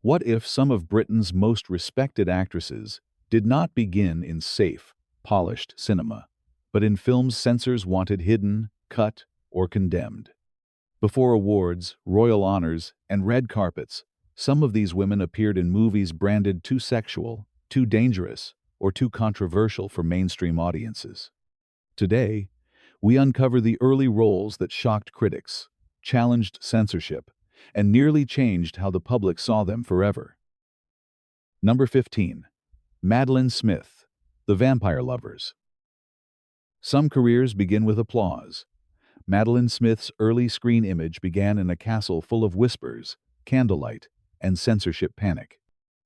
What if some of Britain's most respected actresses did not begin in safe, polished cinema, but in films censors wanted hidden, cut, or condemned? Before awards, royal honors, and red carpets, some of these women appeared in movies branded too sexual, too dangerous, or too controversial for mainstream audiences. Today, we uncover the early roles that shocked critics, challenged censorship, and nearly changed how the public saw them forever. Number 15. Madeline Smith, The Vampire Lovers. Some careers begin with applause. Madeline Smith's early screen image began in a castle full of whispers, candlelight, and censorship panic.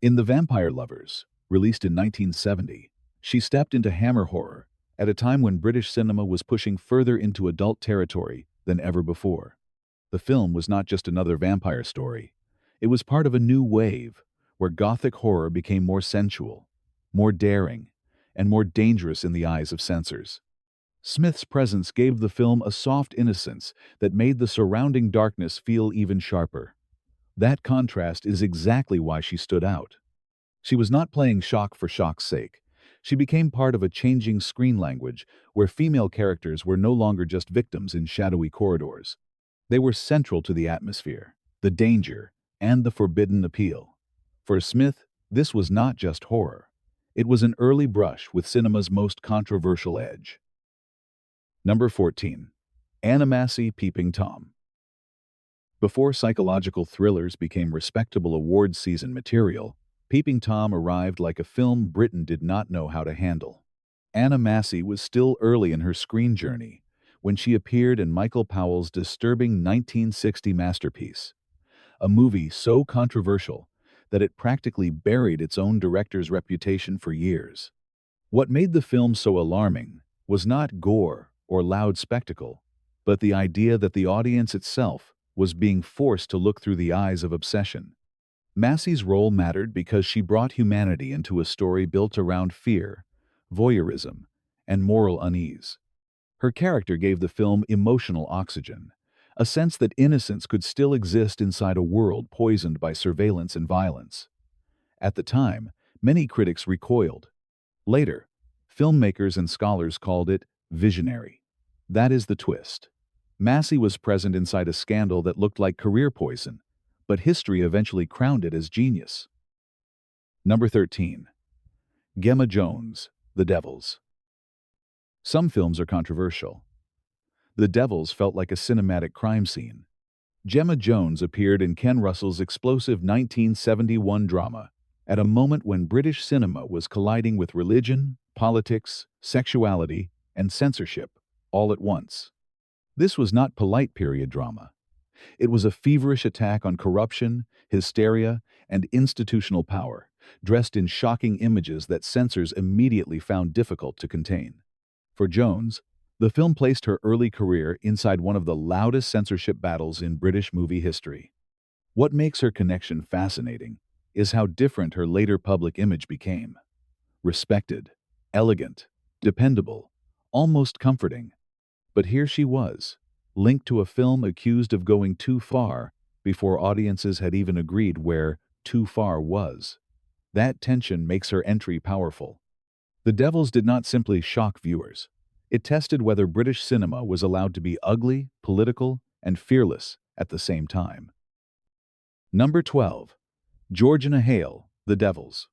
In The Vampire Lovers, released in 1970, she stepped into Hammer horror at a time when British cinema was pushing further into adult territory than ever before. The film was not just another vampire story. It was part of a new wave where Gothic horror became more sensual, more daring, and more dangerous in the eyes of censors. Smith's presence gave the film a soft innocence that made the surrounding darkness feel even sharper. That contrast is exactly why she stood out. She was not playing shock for shock's sake. She became part of a changing screen language where female characters were no longer just victims in shadowy corridors. They were central to the atmosphere, the danger, and the forbidden appeal. For Smith, this was not just horror. It was an early brush with cinema's most controversial edge. Number 14. Anna Massey, Peeping Tom. Before psychological thrillers became respectable awards season material, Peeping Tom arrived like a film Britain did not know how to handle. Anna Massey was still early in her screen journey when she appeared in Michael Powell's disturbing 1960 masterpiece, a movie so controversial that it practically buried its own director's reputation for years. What made the film so alarming was not gore or loud spectacle, but the idea that the audience itself was being forced to look through the eyes of obsession. Massey's role mattered because she brought humanity into a story built around fear, voyeurism, and moral unease. Her character gave the film emotional oxygen, a sense that innocence could still exist inside a world poisoned by surveillance and violence. At the time, many critics recoiled. Later, filmmakers and scholars called it visionary. That is the twist. Massey was present inside a scandal that looked like career poison, but history eventually crowned it as genius. Number 13. Gemma Jones, The Devils. Some films are controversial. The Devils felt like a cinematic crime scene. Gemma Jones appeared in Ken Russell's explosive 1971 drama at a moment when British cinema was colliding with religion, politics, sexuality, and censorship all at once. This was not polite period drama. It was a feverish attack on corruption, hysteria, and institutional power, dressed in shocking images that censors immediately found difficult to contain. For Jones, the film placed her early career inside one of the loudest censorship battles in British movie history. What makes her connection fascinating is how different her later public image became. Respected, elegant, dependable, almost comforting. But here she was, linked to a film accused of going too far before audiences had even agreed where too far was. That tension makes her entry powerful. The Devils did not simply shock viewers. It tested whether British cinema was allowed to be ugly, political, and fearless at the same time. Number 12. Georgina Hale, The Devils.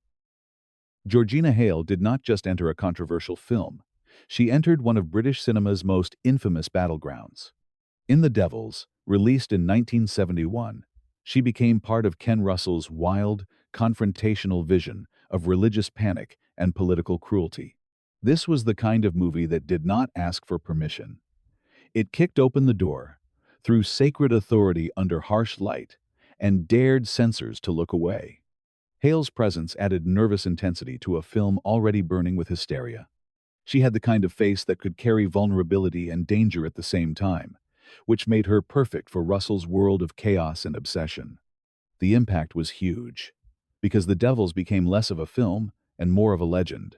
Georgina Hale did not just enter a controversial film. She entered one of British cinema's most infamous battlegrounds. In The Devils, released in 1971, she became part of Ken Russell's wild, confrontational vision of religious panic and political cruelty. This was the kind of movie that did not ask for permission. It kicked open the door, threw sacred authority under harsh light, and dared censors to look away. Hale's presence added nervous intensity to a film already burning with hysteria. She had the kind of face that could carry vulnerability and danger at the same time, which made her perfect for Russell's world of chaos and obsession. The impact was huge, because The Devils became less of a film and more of a legend.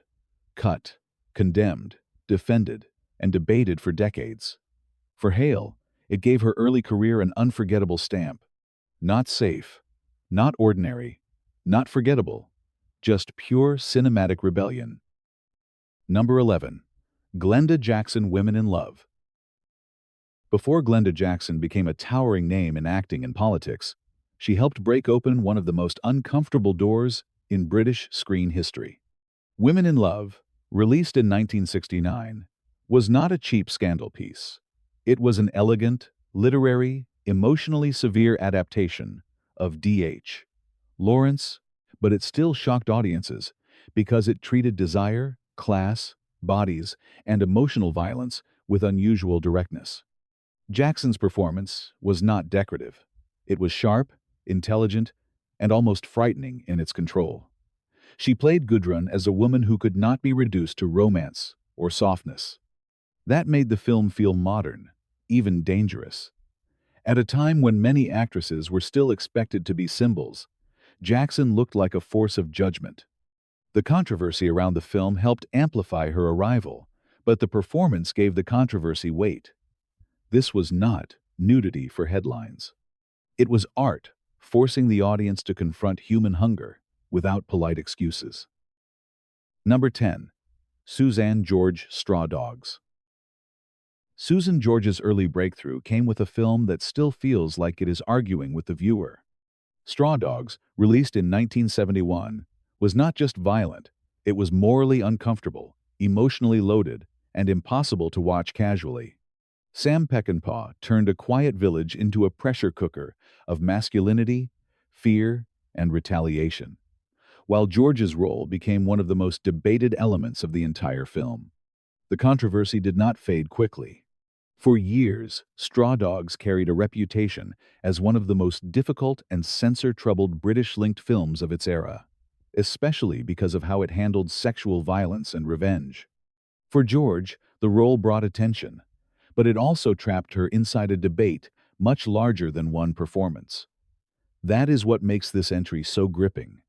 Cut, condemned, defended, and debated for decades. For Hale, it gave her early career an unforgettable stamp. Not safe, not ordinary, Not forgettable, just pure cinematic rebellion. Number 11. Glenda Jackson Women in Love. Before Glenda Jackson became a towering name in acting and politics, she helped break open one of the most uncomfortable doors in British screen history. Women in Love, released in 1969, was not a cheap scandal piece. It was an elegant, literary, emotionally severe adaptation of D.H. Lawrence, but it still shocked audiences because it treated desire, class, bodies, and emotional violence with unusual directness. Jackson's performance was not decorative. It was sharp, intelligent, and almost frightening in its control. She played Gudrun as a woman who could not be reduced to romance or softness. That made the film feel modern, even dangerous. At a time when many actresses were still expected to be symbols, Jackson looked like a force of judgment. The controversy around the film helped amplify her arrival, but the performance gave the controversy weight. This was not nudity for headlines. It was art, forcing the audience to confront human hunger without polite excuses. Number 10. Suzanne George Straw Dogs. Susan George's early breakthrough came with a film that still feels like it is arguing with the viewer. Straw Dogs, released in 1971, was not just violent, it was morally uncomfortable, emotionally loaded, and impossible to watch casually. Sam Peckinpah turned a quiet village into a pressure cooker of masculinity, fear, and retaliation, while George's role became one of the most debated elements of the entire film. The controversy did not fade quickly. For years, Straw Dogs carried a reputation as one of the most difficult and censor-troubled British-linked films of its era, especially because of how it handled sexual violence and revenge. For George, the role brought attention, but it also trapped her inside a debate much larger than one performance. That is what makes this entry so gripping.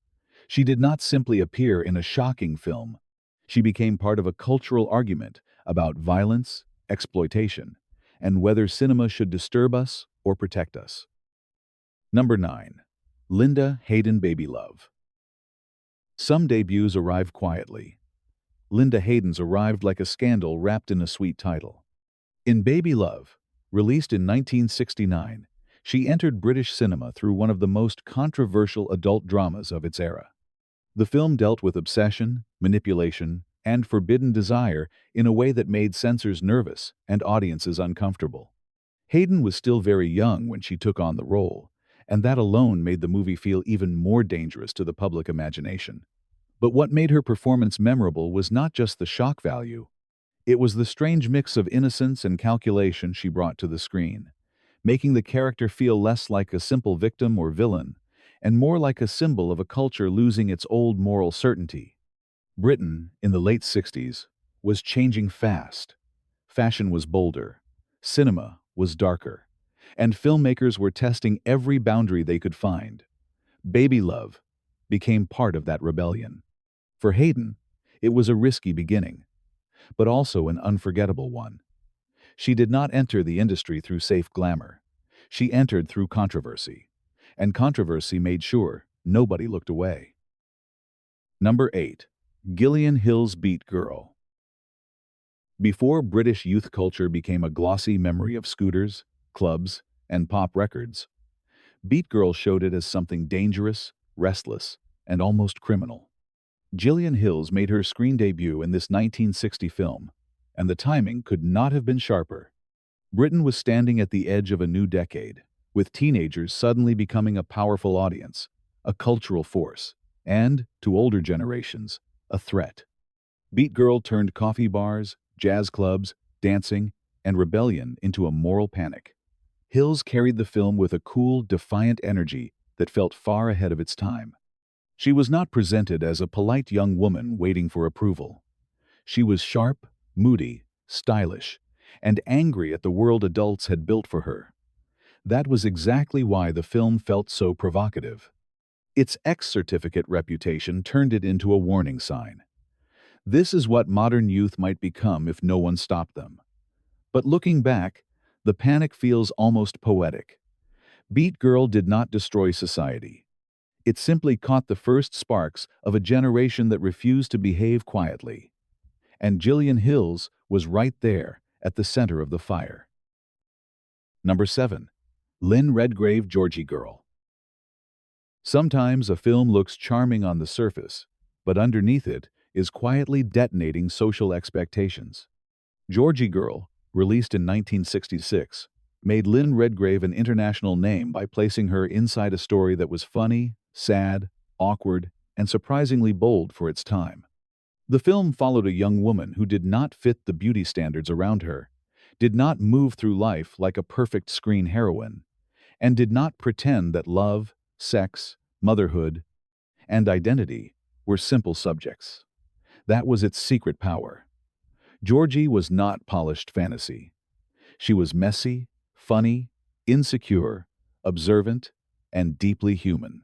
She did not simply appear in a shocking film. She became part of a cultural argument about violence, exploitation, and whether cinema should disturb us or protect us. Number 9. Linda Hayden Baby Love. Some debuts arrive quietly. Linda Hayden's arrived like a scandal wrapped in a sweet title. In Baby Love, released in 1969, she entered British cinema through one of the most controversial adult dramas of its era. The film dealt with obsession, manipulation, and forbidden desire in a way that made censors nervous and audiences uncomfortable. Hayden was still very young when she took on the role, and that alone made the movie feel even more dangerous to the public imagination. But what made her performance memorable was not just the shock value. It was the strange mix of innocence and calculation she brought to the screen, making the character feel less like a simple victim or villain, and more like a symbol of a culture losing its old moral certainty. Britain, in the late 60s, was changing fast. Fashion was bolder, cinema was darker, and filmmakers were testing every boundary they could find. Baby Love became part of that rebellion. For Hayden, it was a risky beginning, but also an unforgettable one. She did not enter the industry through safe glamour. She entered through controversy, and controversy made sure nobody looked away. Number 8. Gillian Hill's Beat Girl. Before British youth culture became a glossy memory of scooters, clubs, and pop records, Beat Girl showed it as something dangerous, restless, and almost criminal. Gillian Hills made her screen debut in this 1960 film, and the timing could not have been sharper. Britain was standing at the edge of a new decade, with teenagers suddenly becoming a powerful audience, a cultural force, and, to older generations, a threat. Beat Girl turned coffee bars, jazz clubs, dancing, and rebellion into a moral panic. Hills carried the film with a cool, defiant energy that felt far ahead of its time. She was not presented as a polite young woman waiting for approval. She was sharp, moody, stylish, and angry at the world adults had built for her. That was exactly why the film felt so provocative. Its X-certificate reputation turned it into a warning sign. This is what modern youth might become if no one stopped them. But looking back, the panic feels almost poetic. Beat Girl did not destroy society. It simply caught the first sparks of a generation that refused to behave quietly. And Gillian Hills was right there at the center of the fire. Number 7. Lynn Redgrave, Georgie Girl. Sometimes a film looks charming on the surface, but underneath it is quietly detonating social expectations. Georgie Girl, released in 1966, made Lynn Redgrave an international name by placing her inside a story that was funny, sad, awkward, and surprisingly bold for its time. The film followed a young woman who did not fit the beauty standards around her, did not move through life like a perfect screen heroine, and did not pretend that love, sex, motherhood, and identity were simple subjects. That was its secret power. Georgie was not polished fantasy. She was messy, funny, insecure, observant, and deeply human.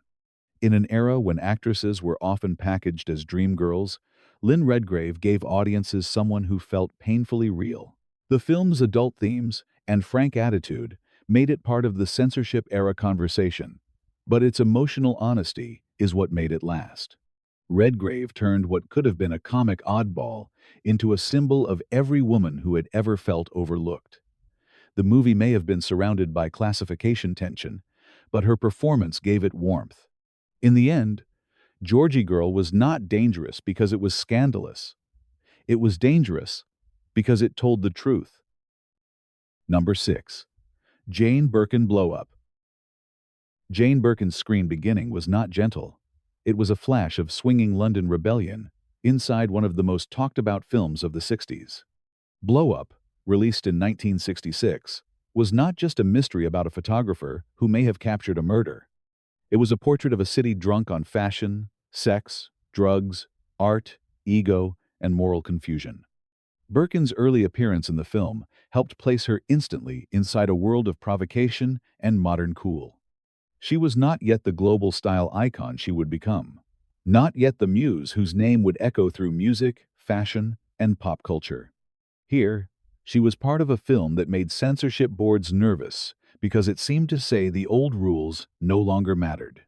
In an era when actresses were often packaged as dream girls, Lynn Redgrave gave audiences someone who felt painfully real. The film's adult themes and frank attitude made it part of the censorship-era conversation, but its emotional honesty is what made it last. Redgrave turned what could have been a comic oddball into a symbol of every woman who had ever felt overlooked. The movie may have been surrounded by classification tension, but her performance gave it warmth. In the end, Georgie Girl was not dangerous because it was scandalous. It was dangerous because it told the truth. Number 6. Jane Birkin Blow Up. Jane Birkin's screen beginning was not gentle. It was a flash of swinging London rebellion inside one of the most talked-about films of the 60s. Blow Up, released in 1966, was not just a mystery about a photographer who may have captured a murder. It was a portrait of a city drunk on fashion, sex, drugs, art, ego, and moral confusion. Birkin's early appearance in the film helped place her instantly inside a world of provocation and modern cool. She was not yet the global style icon she would become. Not yet the muse whose name would echo through music, fashion, and pop culture. Here, she was part of a film that made censorship boards nervous because it seemed to say the old rules no longer mattered.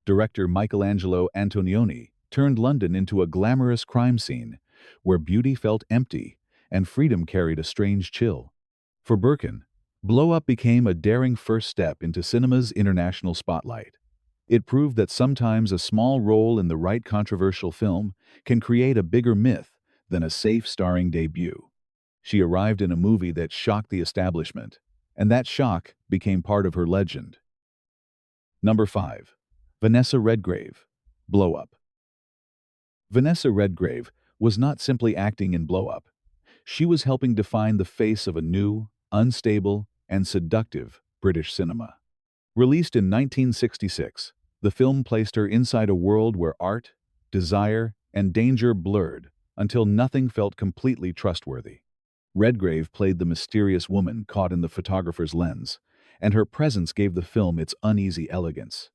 Director Michelangelo Antonioni turned London into a glamorous crime scene where beauty felt empty and freedom carried a strange chill. For Birkin, Blow Up became a daring first step into cinema's international spotlight. It proved that sometimes a small role in the right controversial film can create a bigger myth than a safe starring debut. She arrived in a movie that shocked the establishment, and that shock became part of her legend. Number 5. Vanessa Redgrave, Blow Up. Vanessa Redgrave was not simply acting in Blow Up. She was helping define the face of a new, unstable, and seductive British cinema. Released in 1966, the film placed her inside a world where art, desire, and danger blurred until nothing felt completely trustworthy. Redgrave played the mysterious woman caught in the photographer's lens, and her presence gave the film its uneasy elegance.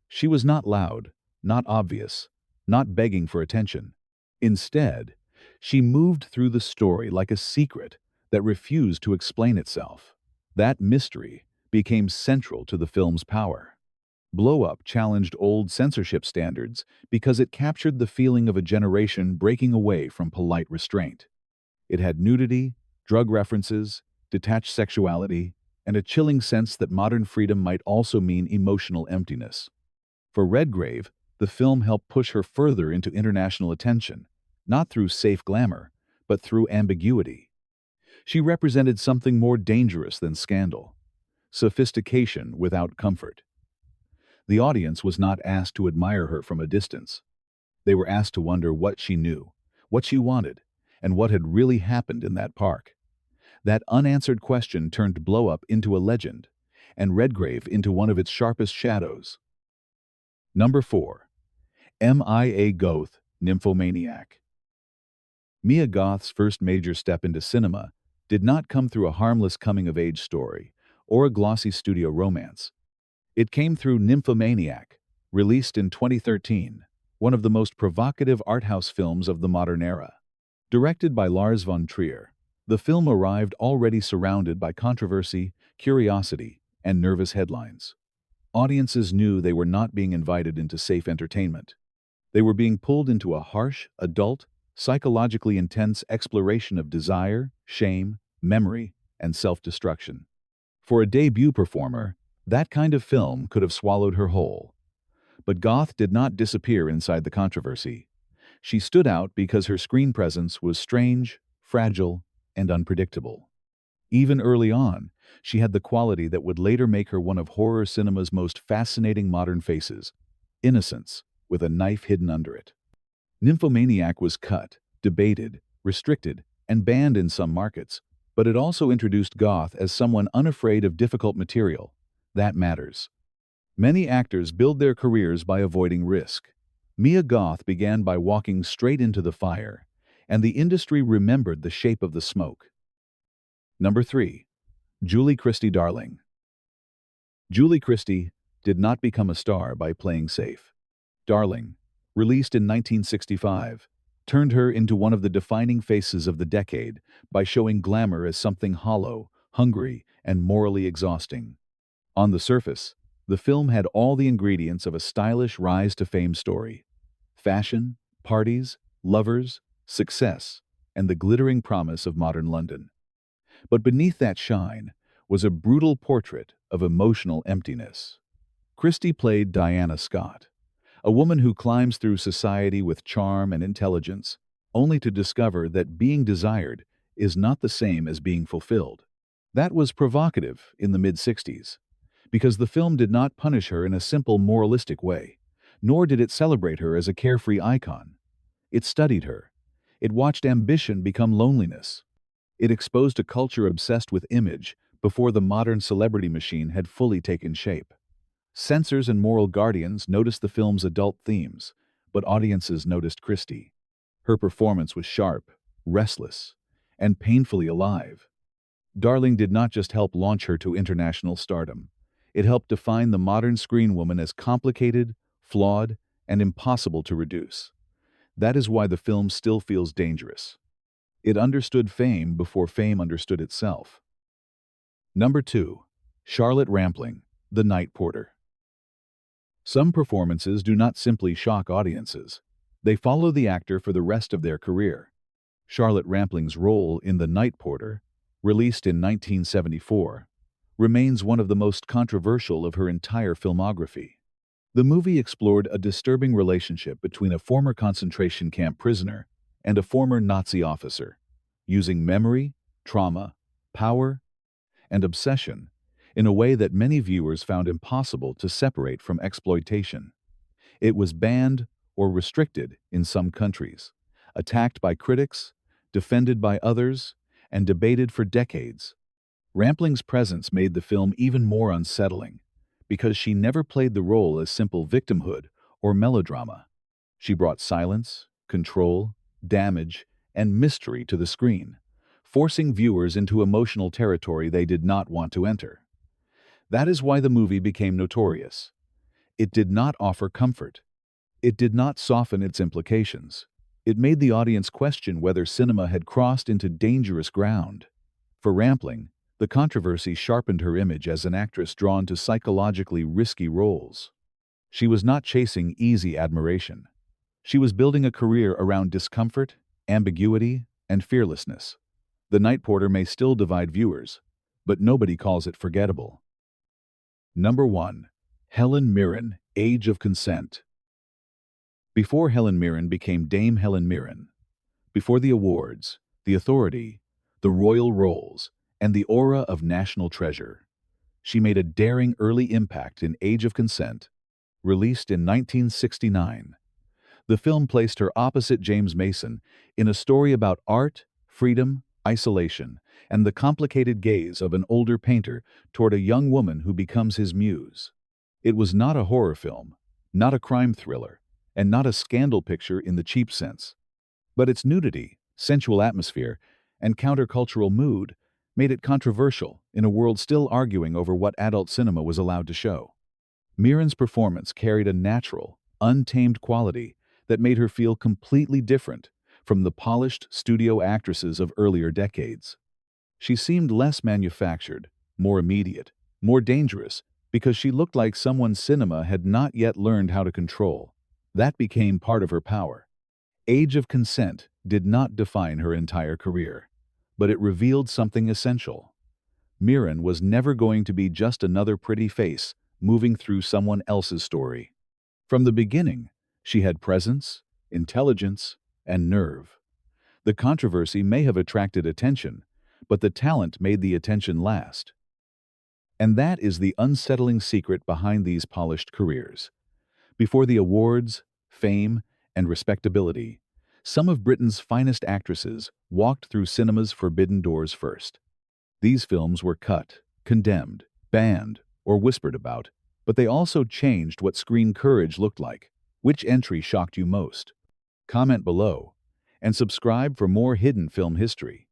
She was not loud, not obvious, not begging for attention. Instead, she moved through the story like a secret that refused to explain itself. That mystery became central to the film's power. Blow Up challenged old censorship standards because it captured the feeling of a generation breaking away from polite restraint. It had nudity, drug references, detached sexuality, and a chilling sense that modern freedom might also mean emotional emptiness. For Redgrave, the film helped push her further into international attention, not through safe glamour, but through ambiguity. She represented something more dangerous than scandal: sophistication without comfort. The audience was not asked to admire her from a distance. They were asked to wonder what she knew, what she wanted, and what had really happened in that park. That unanswered question turned Blow Up into a legend, and Redgrave into one of its sharpest shadows. Number 4. Mia Goth, Nymphomaniac. Mia Goth's first major step into cinema did not come through a harmless coming-of-age story or a glossy studio romance. It came through Nymphomaniac, released in 2013, one of the most provocative art house films of the modern era. Directed by Lars von Trier, the film arrived already surrounded by controversy, curiosity, and nervous headlines. Audiences knew they were not being invited into safe entertainment. They were being pulled into a harsh, adult, psychologically intense exploration of desire, shame, memory, and self-destruction. For a debut performer, that kind of film could have swallowed her whole. But Goth did not disappear inside the controversy. She stood out because her screen presence was strange, fragile, and unpredictable. Even early on, she had the quality that would later make her one of horror cinema's most fascinating modern faces: innocence, with a knife hidden under it. Nymphomaniac was cut, debated, restricted, and banned in some markets, but it also introduced Goth as someone unafraid of difficult material. That matters. Many actors build their careers by avoiding risk. Mia Goth began by walking straight into the fire, and the industry remembered the shape of the smoke. Number 3. Julie Christie Darling. Julie Christie did not become a star by playing safe. Darling, released in 1965, turned her into one of the defining faces of the decade by showing glamour as something hollow, hungry, and morally exhausting. On the surface, the film had all the ingredients of a stylish rise-to-fame story: fashion, parties, lovers, success, and the glittering promise of modern London. But beneath that shine was a brutal portrait of emotional emptiness. Christie played Diana Scott, a woman who climbs through society with charm and intelligence, only to discover that being desired is not the same as being fulfilled. That was provocative in the mid-60s, because the film did not punish her in a simple moralistic way, nor did it celebrate her as a carefree icon. It studied her. It watched ambition become loneliness. It exposed a culture obsessed with image before the modern celebrity machine had fully taken shape. Censors and moral guardians noticed the film's adult themes, but audiences noticed Christie. Her performance was sharp, restless, and painfully alive. Darling did not just help launch her to international stardom. It helped define the modern screen woman as complicated, flawed, and impossible to reduce. That is why the film still feels dangerous. It understood fame before fame understood itself. Number 2. Charlotte Rampling, The Night Porter. Some performances do not simply shock audiences. They follow the actor for the rest of their career. Charlotte Rampling's role in The Night Porter, released in 1974, remains one of the most controversial of her entire filmography. The movie explored a disturbing relationship between a former concentration camp prisoner and a former Nazi officer, using memory, trauma, power, and obsession in a way that many viewers found impossible to separate from exploitation. It was banned or restricted in some countries, attacked by critics, defended by others, and debated for decades. Rampling's presence made the film even more unsettling, because she never played the role as simple victimhood or melodrama. She brought silence, control, damage, and mystery to the screen, forcing viewers into emotional territory they did not want to enter. That is why the movie became notorious. It did not offer comfort. It did not soften its implications. It made the audience question whether cinema had crossed into dangerous ground. For Rampling, the controversy sharpened her image as an actress drawn to psychologically risky roles. She was not chasing easy admiration. She was building a career around discomfort, ambiguity, and fearlessness. The Night Porter may still divide viewers, but nobody calls it forgettable. Number 1. Helen Mirren, Age of Consent. Before Helen Mirren became Dame Helen Mirren, before the awards, the authority, the royal roles, and the aura of national treasure, she made a daring early impact in Age of Consent, released in 1969. The film placed her opposite James Mason in a story about art, freedom, isolation, and the complicated gaze of an older painter toward a young woman who becomes his muse. It was not a horror film, not a crime thriller, and not a scandal picture in the cheap sense. But its nudity, sensual atmosphere, and countercultural mood made it controversial in a world still arguing over what adult cinema was allowed to show. Mirren's performance carried a natural, untamed quality that made her feel completely different from the polished studio actresses of earlier decades. She seemed less manufactured, more immediate, more dangerous, because she looked like someone cinema had not yet learned how to control. That became part of her power. Age of Consent did not define her entire career, but it revealed something essential. Mirren was never going to be just another pretty face moving through someone else's story. From the beginning, she had presence, intelligence, and nerve. The controversy may have attracted attention, but the talent made the attention last. And that is the unsettling secret behind these polished careers. Before the awards, fame, and respectability, some of Britain's finest actresses walked through cinema's forbidden doors first. These films were cut, condemned, banned, or whispered about, but they also changed what screen courage looked like. Which entry shocked you most? Comment below, and subscribe for more hidden film history.